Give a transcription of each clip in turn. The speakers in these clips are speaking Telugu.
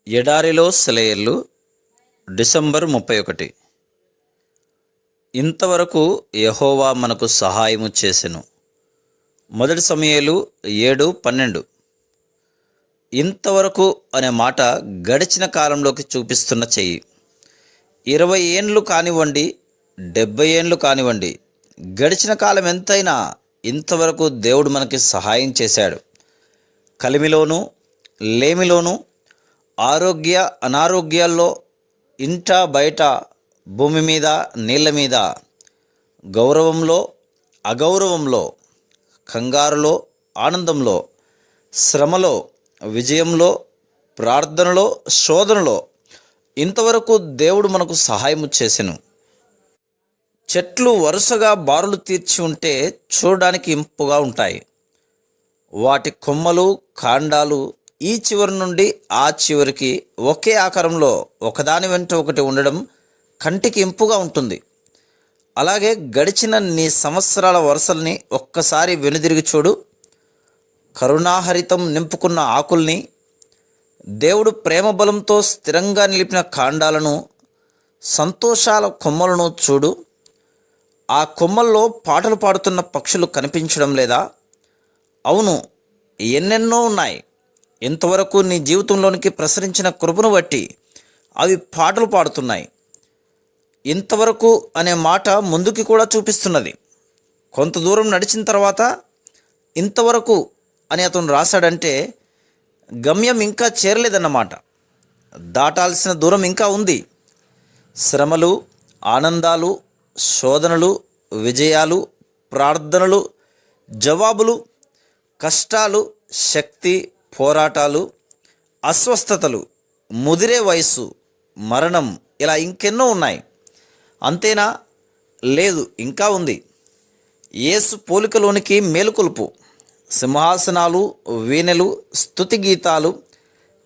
ఎడారిలో సెలయేర్లు డిసెంబర్ 31. ఇంతవరకు యెహోవా మనకు సహాయము చేసెను. 1 సమూయేలు 7:12. ఇంతవరకు అనే మాట గడిచిన కాలంలోకి చూపిస్తున్న చెయ్యి. 20 ఏండ్లు కానివ్వండి, 70 ఏండ్లు కానివ్వండి, గడిచిన కాలం ఎంతైనా ఇంతవరకు దేవుడు మనకి సహాయం చేశాడు. కలిమిలోనూ లేమిలోనూ, ఆరోగ్య అనారోగ్యాల్లో, ఇంట బయట, భూమి మీద నీళ్ళ మీద, గౌరవంలో అగౌరవంలో, కంగారులో ఆనందంలో, శ్రమలో విజయంలో, ప్రార్థనలో శోధనలో ఇంతవరకు దేవుడు మనకు సహాయము చేసెను. చెట్లు వరుసగా బారులు తీర్చి ఉంటే చూడడానికి ఇంపుగా ఉంటాయి. వాటి కొమ్మలు కాండాలు ఈ చివరి నుండి ఆ చివరికి ఒకే ఆకారంలో ఒకదాని వెంట ఒకటి ఉండడం కంటికి ఇంపుగా ఉంటుంది. అలాగే గడిచిన నీ సంవత్సరాల వరుసల్ని ఒక్కసారి వెనుదిరిగి చూడు. కరుణాహరితం నింపుకున్న ఆకుల్ని, దేవుడు ప్రేమ బలంతో స్థిరంగా నిలిపిన కాండాలను, సంతోషాల కొమ్మలను చూడు. ఆ కొమ్మల్లో పాటలు పాడుతున్న పక్షులు కనిపించడం లేదా? అవును, ఎన్నెన్నో ఉన్నాయి. ఇంతవరకు నీ జీవితంలోనికి ప్రసరించిన కృపను బట్టి అవి పాటలు పాడుతున్నాయి. ఇంతవరకు అనే మాట ముందుకి కూడా చూపిస్తున్నది. కొంత దూరం నడిచిన తర్వాత ఇంతవరకు అని అతను రాశాడంటే గమ్యం ఇంకా చేరలేదన్నమాట. దాటాల్సిన దూరం ఇంకా ఉంది. శ్రమలు, ఆనందాలు, శోధనలు, విజయాలు, ప్రార్థనలు, జవాబులు, కష్టాలు, శక్తి, పోరాటాలు, అస్వస్థతలు, ముదిరే వయస్సు, మరణం, ఇలా ఇంకెన్నో ఉన్నాయి. అంతేనా? లేదు, ఇంకా ఉంది. యేసు పోలికలోనికి మేలుకొలుపు, సింహాసనాలు, వీణెలు, స్తుతి గీతాలు,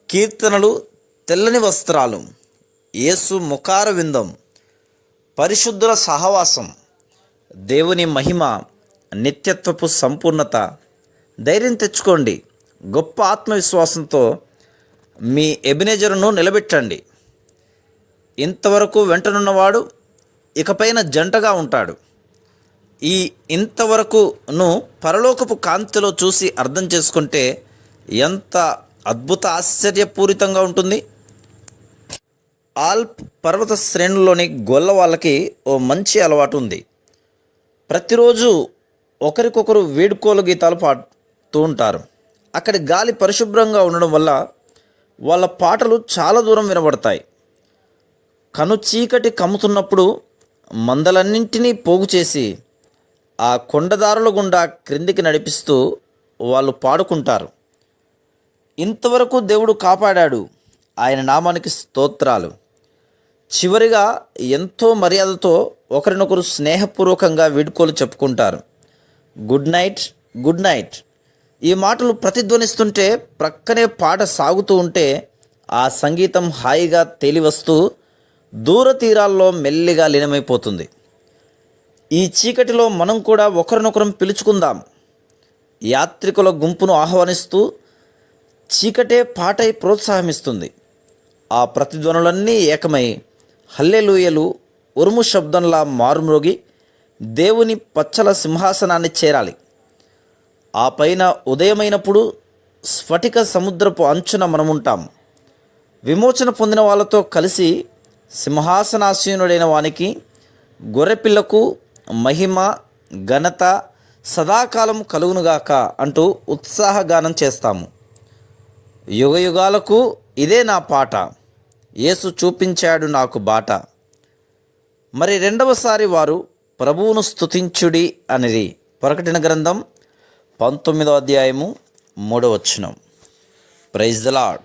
కీర్తనలు, తెల్లని వస్త్రాలు, యేసు ముఖార విందం, పరిశుద్ధుల సహవాసం, దేవుని మహిమ, నిత్యత్వపు సంపూర్ణత. ధైర్యం తెచ్చుకోండి. గొప్ప ఆత్మవిశ్వాసంతో మీ ఎబెనెజరును నిలబెట్టండి. ఇంతవరకు వెంటనున్నవాడు ఇకపైన జంటగా ఉంటాడు. ఈ ఇంతవరకును పరలోకపు కాంతిలో చూసి అర్థం చేసుకుంటే ఎంత అద్భుత ఆశ్చర్యపూరితంగా ఉంటుంది. ఆల్ప్ పర్వత శ్రేణుల్లోని గొల్ల వాళ్ళకి ఓ మంచి అలవాటు ఉంది. ప్రతిరోజు ఒకరికొకరు వీడ్కోలు గీతాలు పాడుతూ ఉంటారు. అక్కడి గాలి పరిశుభ్రంగా ఉండడం వల్ల వాళ్ళ పాటలు చాలా దూరం వినబడతాయి. కను చీకటి కమ్ముతున్నప్పుడు మందలన్నింటినీ పోగు చేసి ఆ కొండదారుల గుండా క్రిందికి నడిపిస్తూ వాళ్ళు పాడుకుంటారు. ఇంతవరకు దేవుడు కాపాడాడు, ఆయన నామానికి స్తోత్రాలు. చివరిగా ఎంతో మర్యాదతో ఒకరినొకరు స్నేహపూర్వకంగా వీడ్కోలు చెప్పుకుంటారు. Good night, good night. ఈ మాటలు ప్రతిధ్వనిస్తుంటే ప్రక్కనే పాట సాగుతూ ఉంటే ఆ సంగీతం హాయిగా తేలివస్తూ దూర తీరాల్లో మెల్లిగా లీనమైపోతుంది. ఈ చీకటిలో మనం కూడా ఒకరినొకరం పిలుచుకుందాం. యాత్రికుల గుంపును ఆహ్వానిస్తూ చీకటే పాటై ప్రోత్సాహమిస్తుంది. ఆ ప్రతిధ్వనులన్నీ ఏకమై హల్లెలూయలు ఉరుము శబ్దంలా మారుమ్రోగి దేవుని పచ్చల సింహాసనాన్ని చేరాలి. ఆ పైన ఉదయమైనప్పుడు స్ఫటిక సముద్రపు అంచున మనముంటాం. విమోచన పొందిన వాళ్ళతో కలిసి సింహాసనాసీనుడైన వానికి, గొర్రెపిల్లకు మహిమ ఘనత సదాకాలం కలుగునుగాక అంటూ ఉత్సాహగానం చేస్తాము. యుగయుగాలకు ఇదే నా పాట, యేసు చూపించాడు నాకు బాట. మరి రెండవసారి వారు ప్రభువును స్తుతించుడి అనిరి. ప్రకటన గ్రంథం 19వ అధ్యాయము 3వ వచనం. Praise the lord.